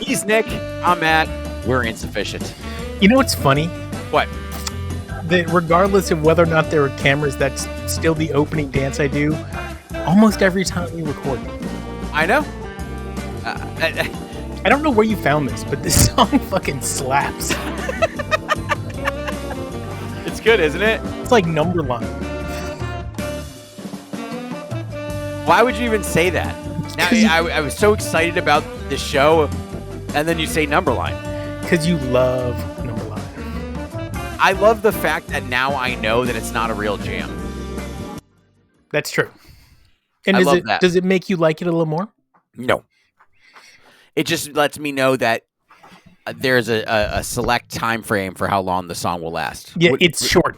He's Nick. I'm Matt. We're Insufficient. You know what's funny? What? That regardless of whether or not there are cameras, that's still the opening dance I do almost every time we record. I know. I don't know where you found this, but this song fucking slaps. It's good, isn't it? It's like Numberline. Why would you even say that? Now, I was so excited about the show, and then you say Numberline. Because you love Numberline. I love the fact that now I know that it's not a real jam. That's true. And I love that. Does it make you like it a little more? No. It just lets me know that there's a select time frame for how long the song will last. Yeah, it's short.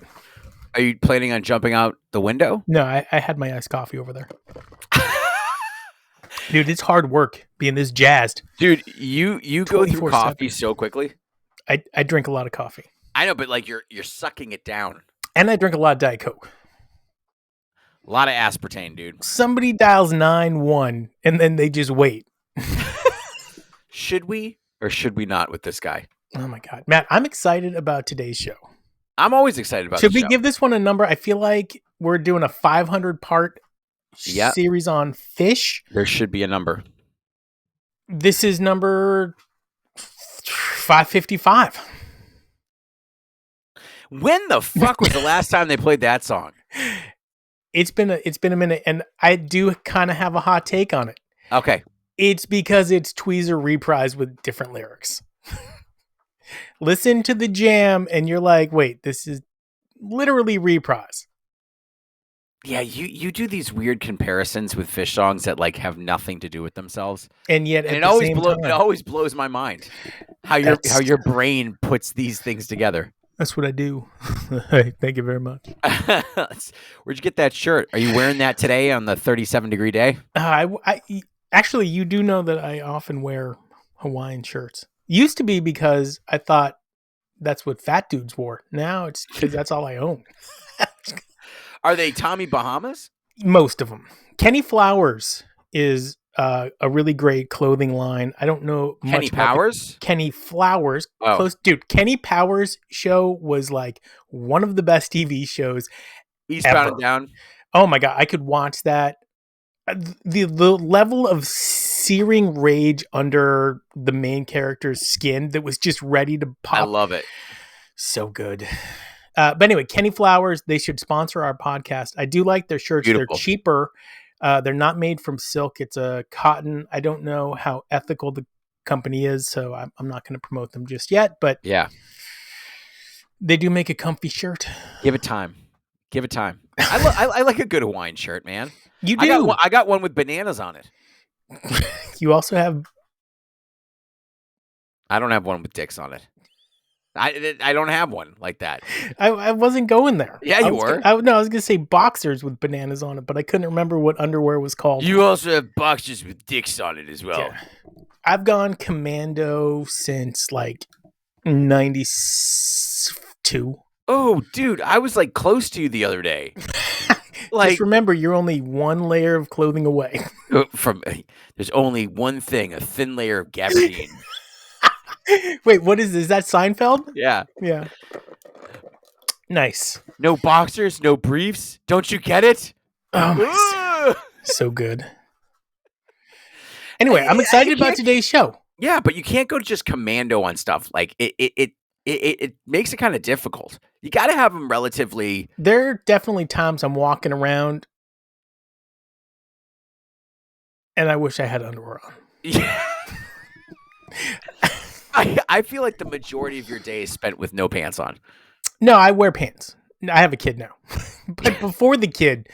Are you planning on jumping out the window? No, I had my iced coffee over there. Dude, it's hard work being this jazzed. Dude, you go through coffee so quickly. I drink a lot of coffee. I know, but like you're sucking it down. And I drink a lot of Diet Coke. A lot of aspartame, dude. Somebody dials 9-1 and then they just wait. Should we or should we not with this guy? Oh my God. Matt, I'm excited about today's show. I'm always excited about Should we give this one a number? I feel like we're doing a 500-part series on Phish. There should be a number. This is number 555. When the fuck was the last time they played that song? It's been a minute, and I do kind of have a hot take on it. Okay. It's because it's Tweezer reprised with different lyrics. Listen to the jam, and you're like, wait, this is literally reprise. Yeah, you do these weird comparisons with Phish songs that like have nothing to do with themselves, and yet it always blows my mind how your brain puts these things together. That's what I do. Thank you very much. Where'd you get that shirt? Are you wearing that today on the 37-degree day? Actually, you do know that I often wear Hawaiian shirts. Used to be because I thought that's what fat dudes wore. Now it's because that's all I own. Are they Tommy Bahamas? Most of them. Kenny Flowers is a really great clothing line. I don't know much Kenny about Powers? Kenny Flowers. Oh. Close. Dude, Kenny Powers show was like one of the best TV shows Eastbound ever. and Down. Oh my God. I could watch that. The level of searing rage under the main character's skin that was just ready to pop. I love it. So good. But anyway, Kenny Flowers, they should sponsor our podcast. I do like their shirts. Beautiful. They're cheaper. They're not made from silk. It's a cotton. I don't know how ethical the company is, so I'm not going to promote them just yet. But yeah, they do make a comfy shirt. Give it time. I like a good Hawaiian shirt, man. You do. I got one with bananas on it. You also have. I don't have one with dicks on it. I don't have one like that. I wasn't going there. Yeah, you were. I was going to say boxers with bananas on it, but I couldn't remember what underwear was called. You also have boxers with dicks on it as well. Yeah. I've gone commando since like 92. Oh, dude, I was like close to you the other day. Like, just remember, you're only one layer of clothing away. There's only one thing, a thin layer of gabardine. Wait, what is this? Is that Seinfeld? Yeah. Nice. No boxers, no briefs. Don't you get it? Oh my! So good. Anyway, I'm excited about today's show. Yeah, but you can't go to just commando on stuff. Like it makes it kind of difficult. You got to have them relatively. There are definitely times I'm walking around, and I wish I had underwear on. Yeah. I feel like the majority of your day is spent with no pants on. No, I wear pants. I have a kid now. But before the kid,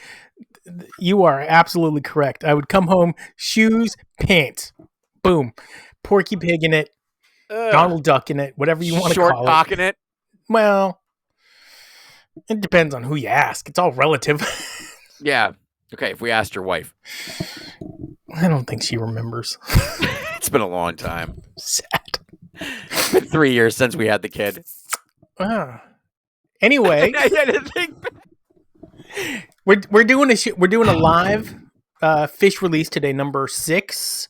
you are absolutely correct. I would come home, shoes, pants. Boom. Porky Pig in it. Donald Duck in it. Whatever you want to call it. Short cock in it? Well, it depends on who you ask. It's all relative. Yeah. Okay, if we asked your wife. I don't think she remembers. It's been a long time. Sad. It's been 3 years since we had the kid. Anyway, we're doing a live Phish release today, number 6.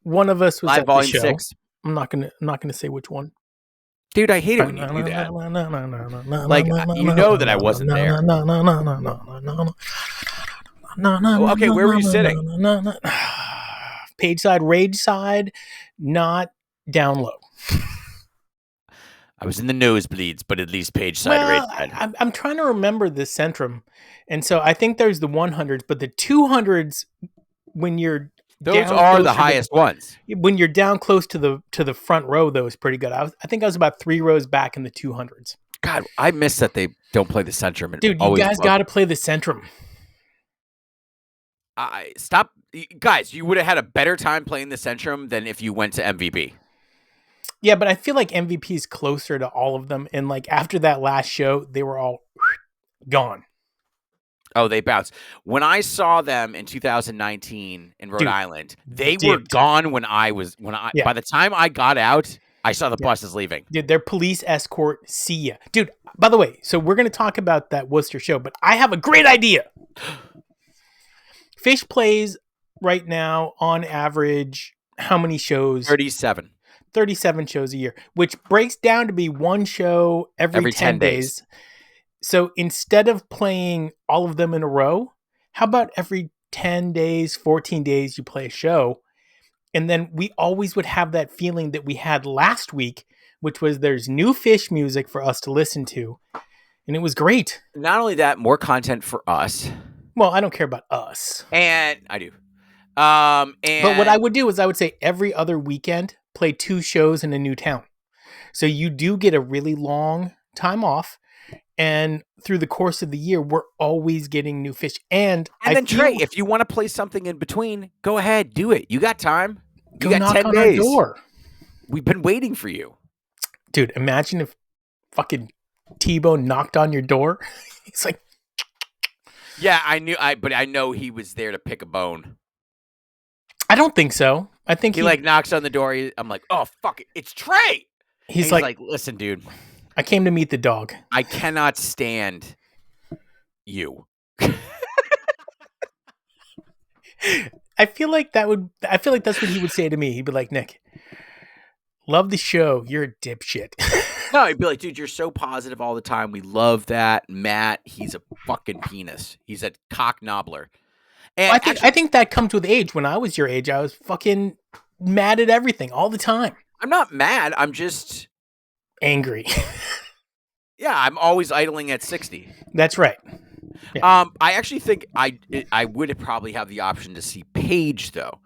One of us was live at volume the show. 6. I'm not gonna say which one. Dude, I hate it when you do that. Like, you know that I wasn't there. Oh, okay, where were you sitting? Page side, rage side, not down low. I was in the nosebleeds, but at least page side, rage Well, side. I'm trying to remember the Centrum, and so I think there's the 100s, but the 200s when you're Those down are the closer to highest ones. when you're down close to the front row, though, is pretty good. I think I was about 3 rows back in the 200s. God, I miss that they don't play the Centrum. And Dude, you always guys love. got to play the Centrum. Stop, guys. You would have had a better time playing the Centrum than if you went to MVP. Yeah, but I feel like MVP is closer to all of them, and like after that last show, they were all gone. Oh, they bounced. When I saw them in 2019 in Rhode Dude, Island, they were dipped. gone Yeah. by the time I got out, I saw the Yeah. buses leaving. Dude, their police escort, see ya. Dude, by the way, so we're going to talk about that Worcester show, but I have a great idea. Phish plays right now on average how many shows? 37. 37 shows a year, which breaks down to be one show every 10 days. So instead of playing all of them in a row, how about every 10 days, 14 days, you play a show? And then we always would have that feeling that we had last week, which was there's new Phish music for us to listen to. And it was great. Not only that, more content for us. Well, I don't care about us. And I do. But what I would do is I would say every other weekend, play 2 shows in a new town. So you do get a really long time off. And through the course of the year, we're always getting new Phish. And then Trey, if you want to play something in between, go ahead, do it. You got time. You got knock 10 on days. Our door. We've been waiting for you. Dude, imagine if fucking T-Bone knocked on your door. He's like, yeah, but I know he was there to pick a bone. I don't think so. I think he like knocks on the door. I'm like, oh, fuck it. It's Trey. He's like, listen, dude. I came to meet the dog. I cannot stand you. I feel like that's what he would say to me. He'd be like, Nick, love the show. You're a dipshit. No, he'd be like, dude, you're so positive all the time. We love that. Matt, he's a fucking penis. He's a cock knobbler. And I think that comes with age. When I was your age, I was fucking mad at everything all the time. I'm not mad. I'm just angry. Yeah, I'm always idling at 60. That's right. Yeah. I actually think I would probably have the option to see Paige though,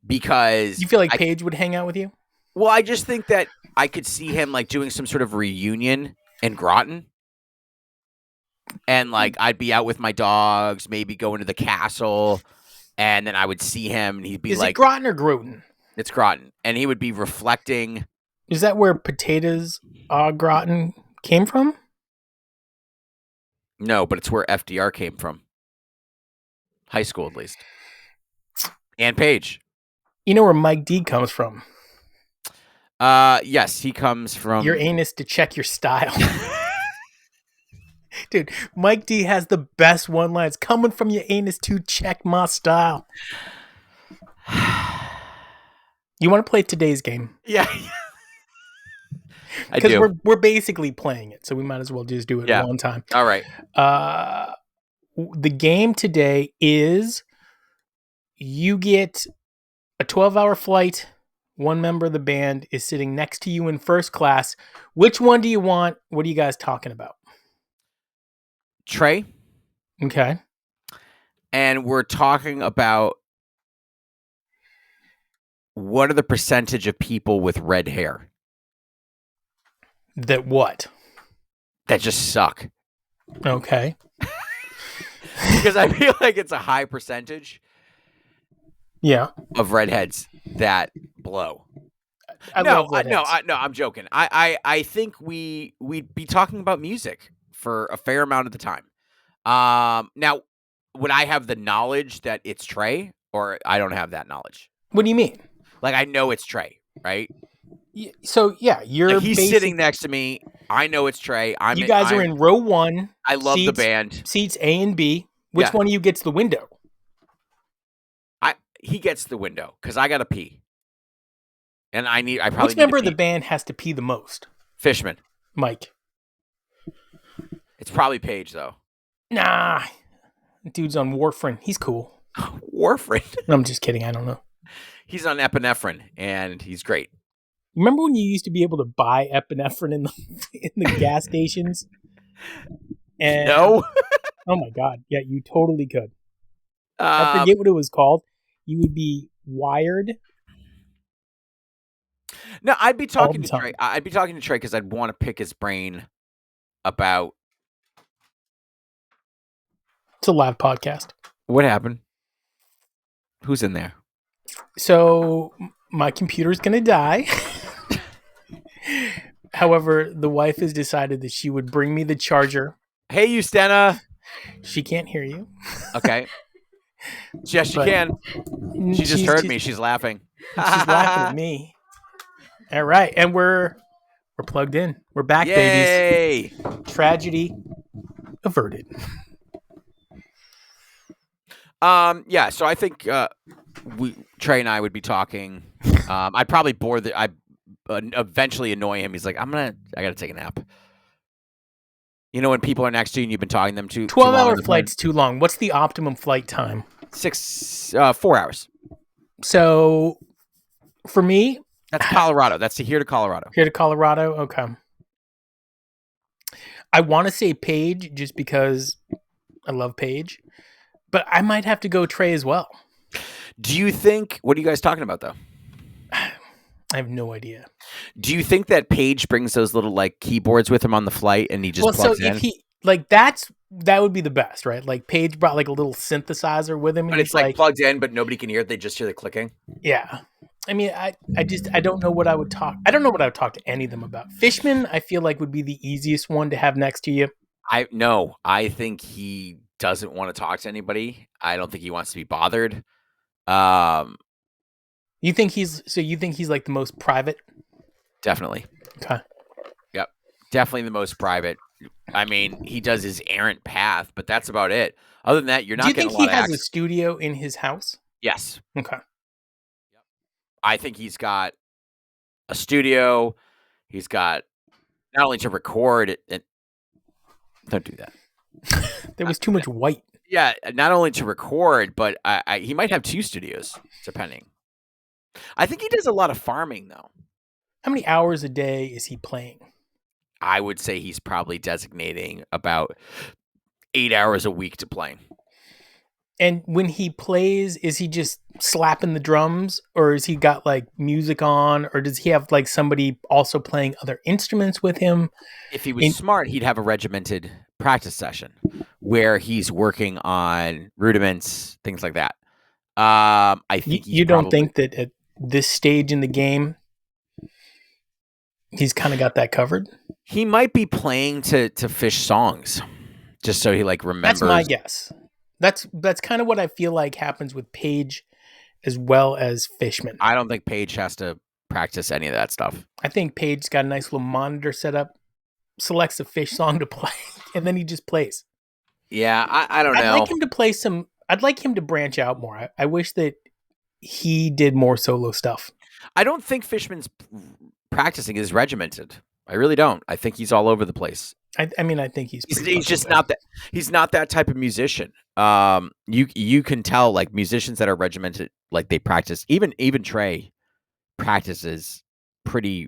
because you feel like Paige would hang out with you. Well, I just think that I could see him like doing some sort of reunion in Groton, and like I'd be out with my dogs, maybe going to the castle, and then I would see him, and he'd be like, "Is it Groton or Groton?" It's Groton, and he would be reflecting. Is that where potatoes Groton came from? No, but it's where FDR came from. High school, at least. And Paige. You know where Mike D comes from? Yes, he comes from your anus to check your style. Dude, Mike D has the best one lines coming from your anus to check my style. You want to play today's game? Yeah. Because we're basically playing it, so we might as well just do it one time. All right. The game today is you get a 12-hour flight. One member of the band is sitting next to you in first class. Which one do you want? What are you guys talking about? Trey. Okay. And we're talking about what are the percentage of people with red hair? That what? That just suck. Okay. Because I feel like it's a high percentage. Yeah. Of redheads that blow. love redheads. I'm joking. I think we'd be talking about music for a fair amount of the time. Now, would I have the knowledge that it's Trey, or I don't have that knowledge? What do you mean? Like, I know it's Trey, right? So yeah, you're like he's sitting next to me. I know it's Trey. You guys are in row 1. I love the band. Seats A and B. Which one of you gets the window? He gets the window because I gotta pee. And I Which probably need to member of the pee. band has to pee the most? Fishman. Mike. It's probably Paige though. Nah. Dude's on warfarin. He's cool. Warfarin. No, I'm just kidding. I don't know. He's on epinephrine, and he's great. Remember when you used to be able to buy epinephrine in the gas stations? And No. oh my god, yeah, you totally could. I forget what it was called. You would be wired. No, I'd be all talking the to Trey. time. I'd be talking to Trey because I'd want to pick his brain about It's a live podcast. what happened. Who's in there? So my computer's gonna die. However, the wife has decided that she would bring me the charger. Hey, you, Stena. She can't hear you. Okay. Yes, she But can. She just heard me. She's laughing. She's laughing at me. All right, and we're plugged in. We're back, Yay! babies. Tragedy averted. Yeah. So I think Trey and I would be talking. I'd probably bore the. I eventually annoy him. He's like, I gotta take a nap. You know when people are next to you and you've been talking to them 12-hour flight's too long. What's the optimum flight time? 4 hours. So for me, that's Colorado. That's here to Colorado. Here to Colorado. Okay. I want to say Paige just because I love Paige, but I might have to go Trey as well. Do you think? What are you guys talking about though? I have no idea. Do you think that Paige brings those little like keyboards with him on the flight and he just plugs in? If he that would be the best, right? Like Paige brought like a little synthesizer with him, and but it's like plugged in, but nobody can hear it. They just hear the clicking. Yeah, I mean, I don't know what I would talk. I don't know what I would talk to any of them about. Fishman, I feel like would be the easiest one to have next to you. I think he doesn't want to talk to anybody. I don't think he wants to be bothered. You think he's like the most private? Definitely. Okay. Yep. Definitely the most private. I mean, he does his errant path, but that's about it. Other than that, you're not getting a lot of Do you think he has a studio in his house? Yes. Okay. Yep. I think he's got a studio. He's got not only to record it. Don't do that. There was too much white. Yeah, not only to record, but he might have 2 studios, depending. I think he does a lot of farming, though. How many hours a day is he playing? I would say he's probably designating about 8 hours a week to playing. And when he plays, is he just slapping the drums, or has he got like music on, or does he have like somebody also playing other instruments with him? If he was smart, he'd have a regimented practice session where he's working on rudiments, things like that. I think you don't think that at this stage in the game, he's kind of got that covered? He might be playing to Phish songs, just so he like remembers. That's my guess. That's kind of what I feel like happens with Paige as well as Fishman. I don't think Paige has to practice any of that stuff. I think Paige's got a nice little monitor set up, selects a Phish song to play, and then he just plays. Yeah, I don't know. I'd like him to play some. I'd like him to branch out more. I wish that he did more solo stuff. I don't think Fishman's practicing is regimented. I really don't. I think he's all over the place. I mean, I think he's just not that. He's not that type of musician. You can tell like musicians that are regimented, like they practice. Even Trey practices pretty.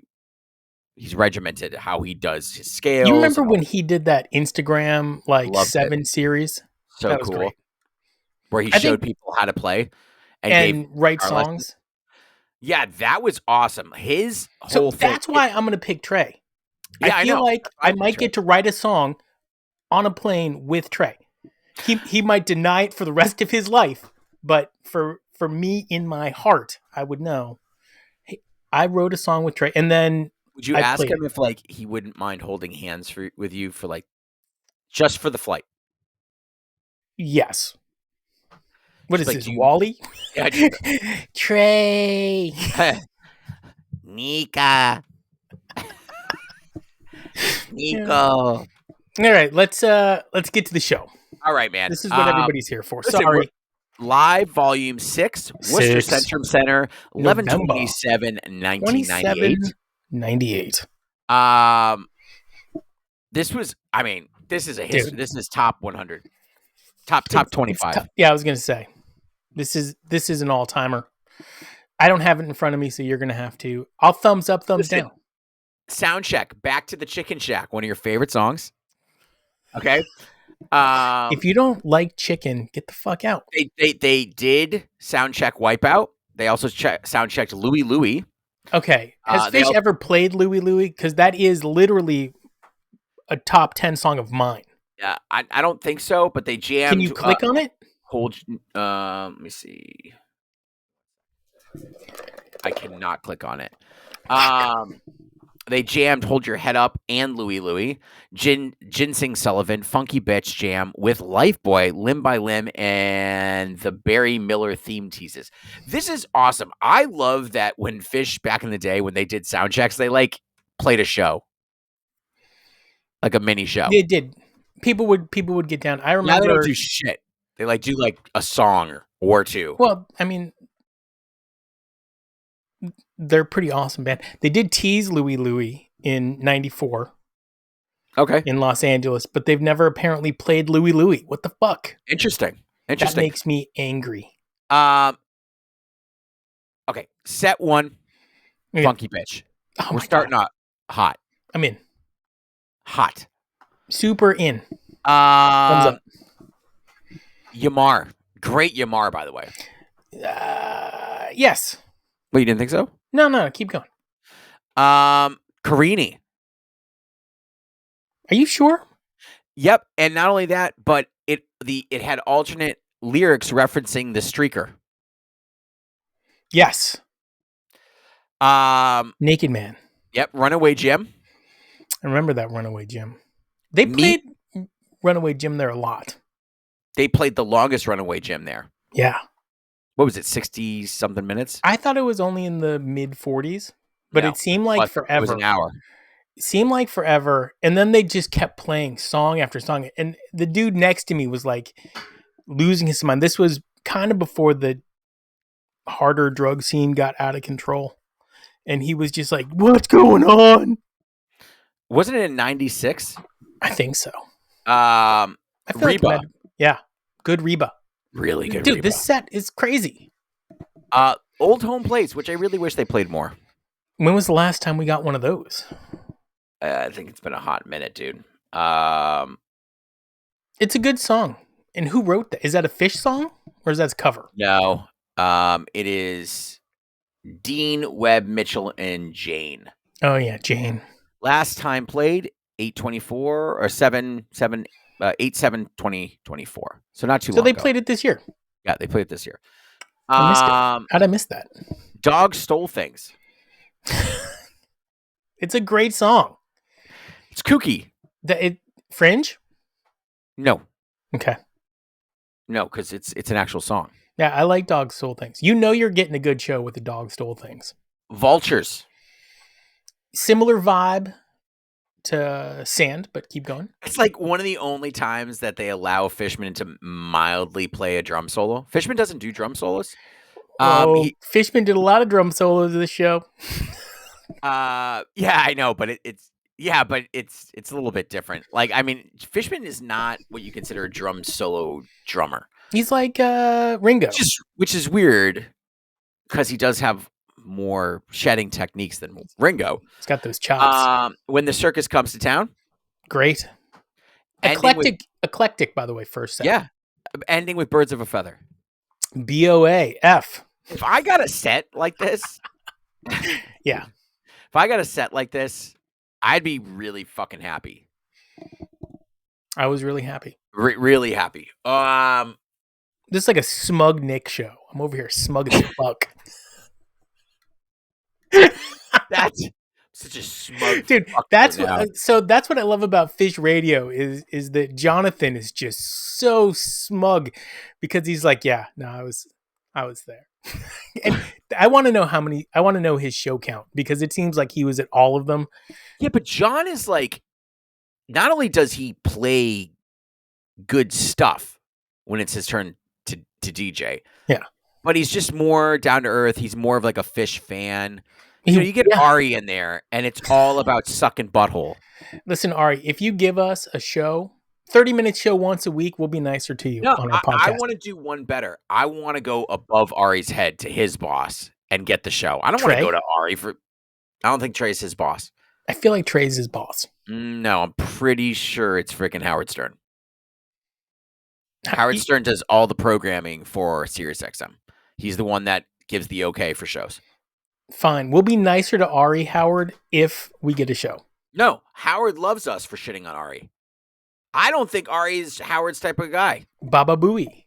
He's regimented how he does his scales. You remember when he did that Instagram like 7 series? So that was cool. great. Where he showed people how to play and write songs. Lessons. Yeah, that was awesome. His whole thing. That's why I'm going to pick Trey. Yeah, I feel like I might get to write a song on a plane with Trey. He might deny it for the rest of his life, but for me in my heart, I would know. Hey, I wrote a song with Trey, and then would you ask him if like he wouldn't mind holding hands with you for like just for the flight? Yes. What is like, this, Wally? Yeah, Trey. Nika. Nico. All right, let's get to the show. All right, man. This is what everybody's here for. Listen, Sorry. Live Volume 6, Worcester 6 Centrum Center, November 11/27, 1998. 2798. This was, I mean, this is a history. Dude. This is top 100, top 25. Yeah, I was gonna say this is an all timer. I don't have it in front of me, so you're gonna have to. I'll thumbs up, thumbs Listen, down. Sound check. Back to the Chicken Shack. One of your favorite songs. Okay. If you don't like chicken, get the fuck out. They did sound check Wipeout. They also sound checked Louie Louie. Okay, has Phish ever played Louie Louie? Because that is literally a top 10 song of mine. Yeah, I don't think so, but they jammed. Can you click on it? Hold. Let me see. I cannot click on it. They jammed "Hold Your Head Up" and "Louie Louie." Ginseng Sullivan, "Funky Bitch" jam with Lifeboy, "Limb by Limb," and the Barry Miller theme teases. This is awesome. I love that when Phish back in the day when they did sound checks, they like played a show, like a mini show. They did. People would get down. I remember. Now they don't do shit. They like do like a song or two. Well, I mean, they're pretty awesome band. They did tease Louie Louie in '94. Okay. In Los Angeles, but they've never apparently played Louie Louie. What the fuck? Interesting. That makes me angry. Okay. Set 1. Yeah. Funky Bitch. Oh We're starting out hot. I'm in. Hot. Super in. Thumbs up. Yamar. Great Yamar, by the way. Yes. Well, you didn't think so? No, keep going. Carini. Are you sure? Yep, and not only that, but it had alternate lyrics referencing the Streaker. Yes. Naked Man. Yep, Runaway Jim. I remember that Runaway Jim. They played Runaway Jim there a lot. They played the longest Runaway Jim there. Yeah. What was it, 60-something minutes? I thought it was only in the mid-40s, but it seemed like forever. It was an hour. It seemed like forever, and then they just kept playing song after song, and the dude next to me was like losing his mind. This was kind of before the harder drug scene got out of control, and he was just like, "What's going on?" Wasn't it in '96? I think so. I feel Reba. Like yeah, good Reba. Really good Dude, Reba. This set is crazy. Old Home Place, which I really wish they played more. When was the last time we got one of those? I think it's been a hot minute, dude. It's a good song. And who wrote that? Is that a Phish song or is that a cover? No. It is Dean, Webb, Mitchell, and Jane. Oh yeah, Jane. Last time played 8/24 or 8/7/2024. So not too long. So they ago. played it this year. Yeah, they played it this year. I missed it. How'd I miss that? Dog Stole Things. It's a great song. It's kooky. Fringe? No. Okay. No, because it's an actual song. Yeah, I like Dog Stole Things. You know you're getting a good show with the Dog Stole Things. Vultures. Similar vibe to Sand, but keep going. It's like one of the only times that they allow Fishman to mildly play a drum solo. Fishman doesn't do drum solos. Fishman did a lot of drum solos this show. Yeah, I know, but it's a little bit different. Like, I mean, Fishman is not what you consider a drum solo drummer. He's like Ringo, which is weird because he does have more shedding techniques than Ringo. He's got those chops. When the Circus Comes to Town, great, eclectic. By the way, first set. Yeah, ending with Birds of a Feather. BOAF. If I got a set like this, yeah. If I got a set like this, I'd be really fucking happy. I was really happy. Really happy. This is like a smug Nick show. I'm over here smug as fuck. That's such a smug dude. That's what. So that's what I love about Phish Radio is that Jonathan is just so smug because he's like, yeah, no, I was there, and I want to know how many. I want to know his show count because it seems like he was at all of them. Yeah, but John is like, not only does he play good stuff when it's his turn to DJ. Yeah. But he's just more down to earth. He's more of like a Phish fan. You get Ari in there, and it's all about sucking butthole. Listen, Ari, if you give us a show, 30-minute show once a week, we'll be nicer to you No, on our I podcast. want to do one better. I want to go above Ari's head to his boss and get the show. I don't want to go to Ari for. I don't think Trey's his boss. I feel like Trey's his boss. No, I'm pretty sure it's freaking Howard Stern. Howard Stern does all the programming for SiriusXM. He's the one that gives the okay for shows. Fine. We'll be nicer to Ari, Howard, if we get a show. No, Howard loves us for shitting on Ari. I don't think Ari is Howard's type of guy. Baba Booey.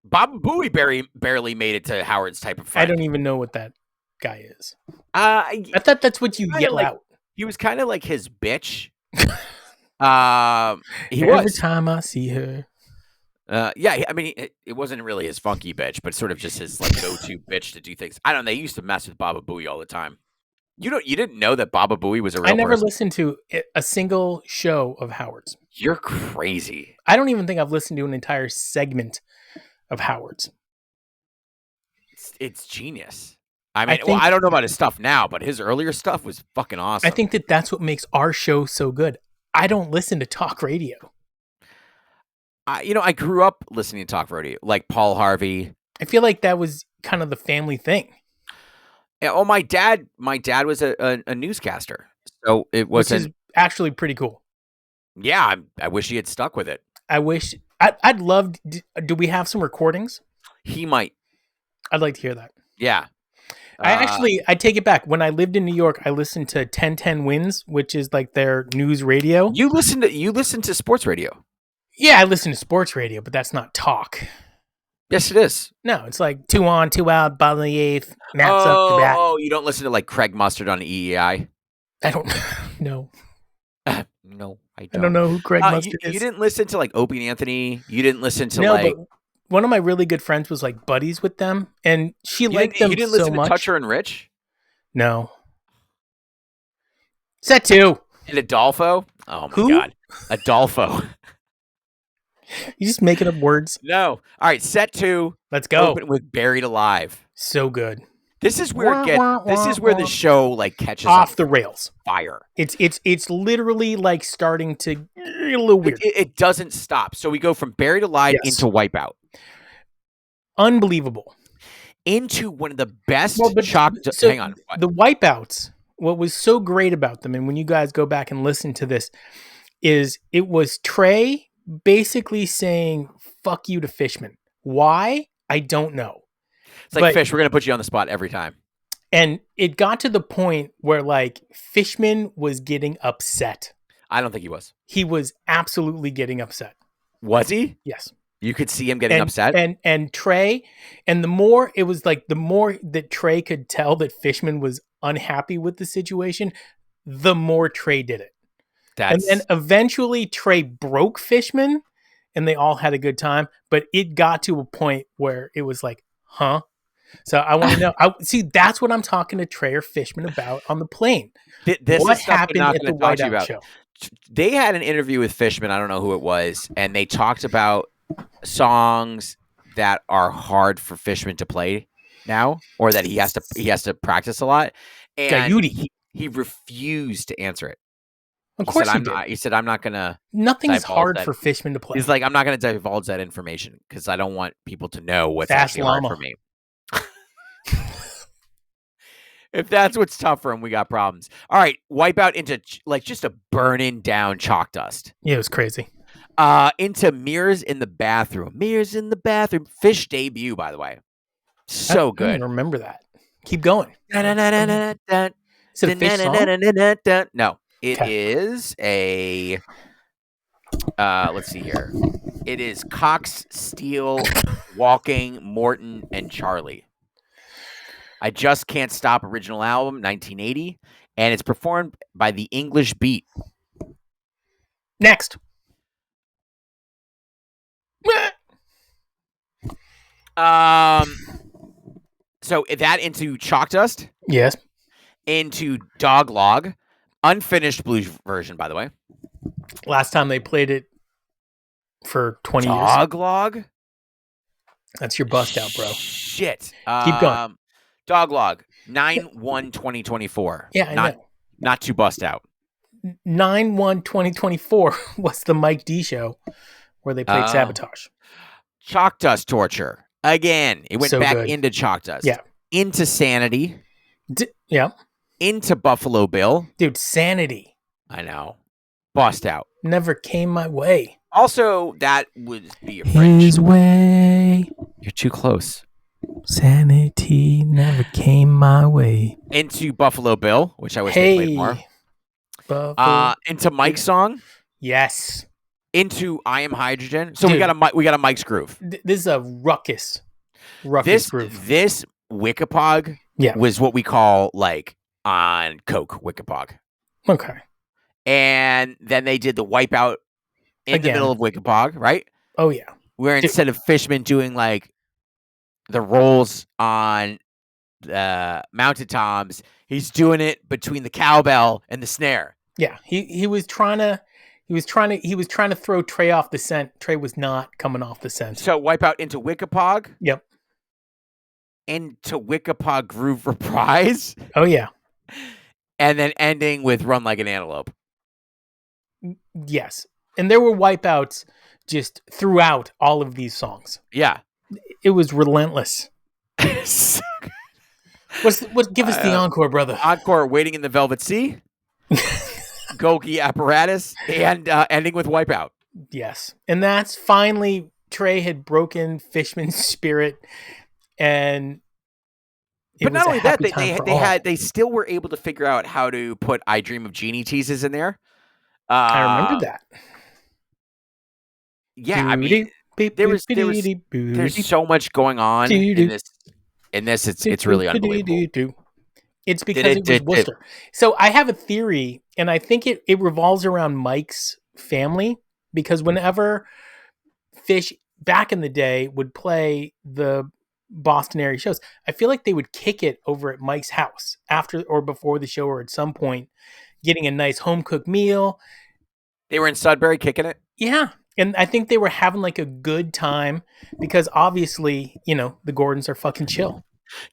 Baba Booey barely made it to Howard's type of friend. I don't even know what that guy is. I thought that's what you yell out. He was kind of like his bitch. Every time I see her. Yeah, I mean, it wasn't really his funky bitch, but sort of just his like go-to bitch to do things. I don't know. They used to mess with Baba Booey all the time. You didn't know that Baba Booey was a real I never person? listened to a single show of Howard's. You're crazy. I don't even think I've listened to an entire segment of Howard's. It's genius. I mean, I don't know about his stuff now, but his earlier stuff was fucking awesome. I think that's what makes our show so good. I don't listen to talk radio. I grew up listening to talk radio, like Paul Harvey. I feel like that was kind of the family thing. Yeah, well, my dad was a newscaster, so it wasn't. Which is actually pretty cool. Yeah, I wish he had stuck with it. I'd love. Do we have some recordings? He might. I'd like to hear that. Yeah. I take it back. When I lived in New York, I listened to 1010 Wins, which is like their news radio. You listen to sports radio. Yeah, I listen to sports radio, but that's not talk. Yes, it is. No, it's like 2 on, 2 out, bottom of the 8th, Matt's up to bat. Oh, you don't listen to like Craig Mustard on EEI? I don't know. No, I don't. I don't know who Craig Mustard is. You didn't listen to like Opie and Anthony? You didn't listen to but one of my really good friends was like buddies with them, and she liked them so much. You didn't listen to Toucher and Rich? No. Set 2. And Adolfo? Oh my God. Adolfo. You just making up words? No. All right, set 2. Let's go. Open with Buried Alive. So good. This is where the show like catches off the rails. Fire. It's literally like starting to get a little weird. It doesn't stop. So we go from Buried Alive into Wipeout. Unbelievable. Into one of the best hang on. The Wipeouts, what was so great about them, and when you guys go back and listen to this, is it was Trey basically saying fuck you to Fishman. Why? I don't know. It's like, Phish, we're going to put you on the spot every time. And it got to the point where like Fishman was getting upset. I don't think he was. He was absolutely getting upset. Was he? Yes. You could see him getting upset? And Trey, and the more that Trey could tell that Fishman was unhappy with the situation, the more Trey did it. And then eventually Trey broke Fishman and they all had a good time, but it got to a point where it was like, huh? So I want to know. That's what I'm talking to Trey or Fishman about on the plane. What happened at the Whiteout show? They had an interview with Fishman. I don't know who it was, and they talked about songs that are hard for Fishman to play now, or that he has to practice a lot. And he refused to answer it. Of course he did. He said, I'm not going to... Nothing's hard for Fishman to play. He's like, I'm not going to divulge that information because I don't want people to know what's actually hard for me. If that's what's tough for him, we got problems. All right, Wipeout into like just a burning down chalk dust. Yeah, it was crazy. Into Mirrors in the Bathroom. Mirrors in the Bathroom. Phish debut, by the way. So good. I don't remember that. Keep going. Is it a Phish song? No. It is a, let's see here. It is Cox, Steele, Walking, Morton, and Charlie. I Just Can't Stop original album, 1980. And it's performed by the English Beat. Next. So that into Chalk Dust. Yes. Into Dog Log. Unfinished blues version, by the way. Last time they played it for 20 years. Dog Log? That's your bust out, bro. Shit. Keep going. Dog log Yeah, 9/1/2024. yeah, I know. Not too bust out. 9/1/2024 was the Mike D show where they played Uh, Sabotage. Chalk dust torture. Again, it went So back good. into chalk dust. Yeah. Into sanity. Yeah. Into Buffalo Bill. Dude, Sanity I know. Bust out. never came my way. Also, that would be a French. His way. You're too close. Sanity never came my way. Into Buffalo Bill, which I wish they played more. Buffalo. Into Mike's song. Yes. Into I Am Hydrogen. So Dude. we got a Mike's groove. This is a ruckus groove. This Wickapog was what we call like on Coke Wickapog. Okay. And then they did the Wipeout in the middle of Wickapog, right? Oh yeah. Where instead of Fishman doing like the rolls on Mounted Toms, he's doing it between the cowbell and the snare. Yeah, he was trying to throw Trey off the scent. Trey was not coming off the scent. So Wipeout into Wickapog. Yep. Into Wickapog Groove Reprise. Oh yeah. And then ending with Run Like an Antelope. Yes. And there were wipeouts just throughout all of these songs. Yeah. It was relentless. So give us the encore, brother. Encore, Waiting in the Velvet Sea. Golgi Apparatus. And ending with Wipeout. Yes. And that's finally Trey had broken Fishman's spirit. And but not only that, they still were able to figure out how to put I Dream of Jeannie teases in there. I remember that. Yeah, I mean, there's so much going on in this. It's really unbelievable. It's because it was Worcester. So I have a theory, and I think it revolves around Mike's family, because whenever Phish back in the day would play the Boston area shows, I feel like they would kick it over at Mike's house after or before the show, or at some point getting a nice home cooked meal. They were in Sudbury kicking it? Yeah. And I think they were having like a good time because obviously, the Gordons are fucking chill.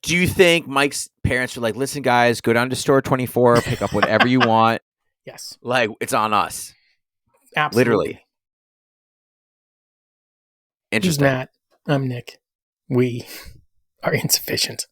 Do you think Mike's parents were like, listen, guys, go down to store 24, pick up whatever you want? Yes. Like, it's on us. Absolutely. Literally. Interesting. He's Matt. I'm Nick. We are insufficient.